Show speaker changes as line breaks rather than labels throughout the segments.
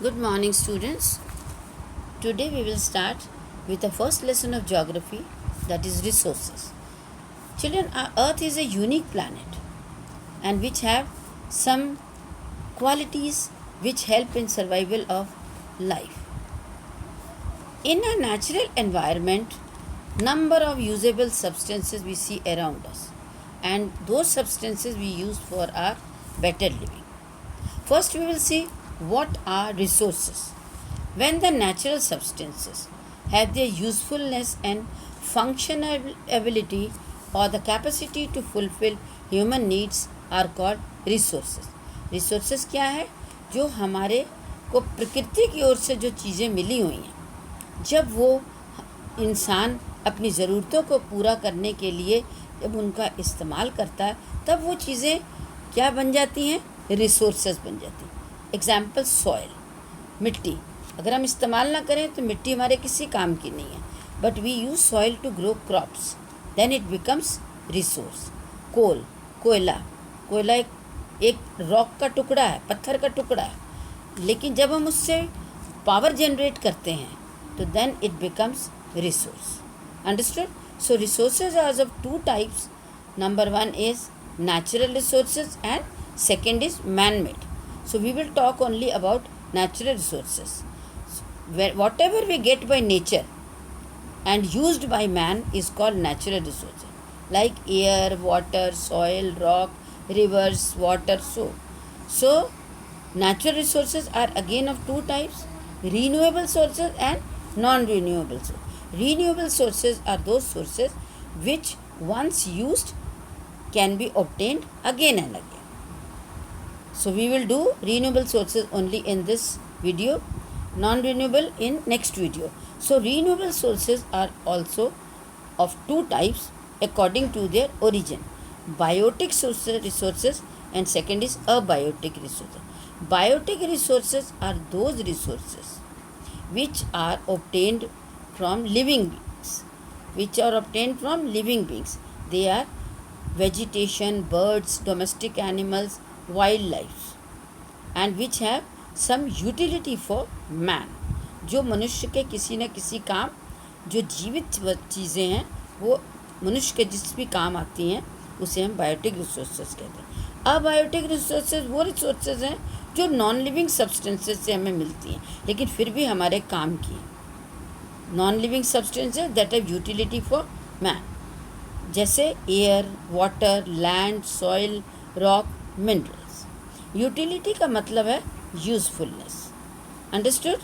Good morning, students. Today we will start with the first lesson of geography, that is resources. Children, our Earth is a unique planet and which have some qualities which help in survival of life. In a natural environment, number of usable substances we see around us, and those substances we use for our better living. First, we will see what are resources. When the natural substances have their usefulness and functionality or the capacity to fulfill human needs are called resources. Resources क्या है? जो हमारे को प्रकृति की ओर से जो चीज़ें मिली हुई हैं, जब वो इंसान अपनी ज़रूरतों को पूरा करने के लिए जब उनका इस्तेमाल करता है, तब वो चीज़ें क्या बन जाती हैं? रिसोर्सेज बन जाती हैं. एग्जाम्पल सॉइल, मिट्टी. अगर हम इस्तेमाल ना करें तो मिट्टी हमारे किसी काम की नहीं है, but we use soil to grow crops, then it becomes resource. Coal, कोयला एक रॉक का टुकड़ा है, पत्थर का टुकड़ा है, लेकिन जब हम उससे पावर जनरेट करते हैं तो then it becomes resource. Understood? So resources are of two types. Number one is natural resources and second is man-made. So we will talk only about natural resources. Whatever we get by nature and used by man is called natural resources, like air, water, soil, rock, rivers, water. So natural resources are again of two types: renewable sources and non-renewable sources. Renewable sources are those sources which once used can be obtained again and again. So we will do renewable sources only in this video, non-renewable in next video. So renewable sources are also of two types according to their origin: biotic resources and second is abiotic resources. Biotic resources are those resources which are obtained from living beings. They are vegetation, birds, domestic animals, wildlife, and which have some utility for man. जो मनुष्य के किसी न किसी काम, जो जीवित चीज़ें हैं वो मनुष्य के जिस भी काम आती हैं उसे हम बायोटिक रिसोर्सेज कहते हैं. अबायोटिक रिसोर्सेज वो रिसोर्सेज हैं जो नॉन लिविंग सब्सटेंसेज से हमें मिलती हैं लेकिन फिर भी हमारे काम की. Non living substances that have utility for man, जैसे air, water, land, soil, rock, minerals. Utility का मतलब है usefulness. Understood?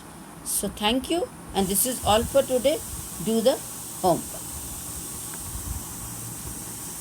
So thank you and this is all for today. Do the homework.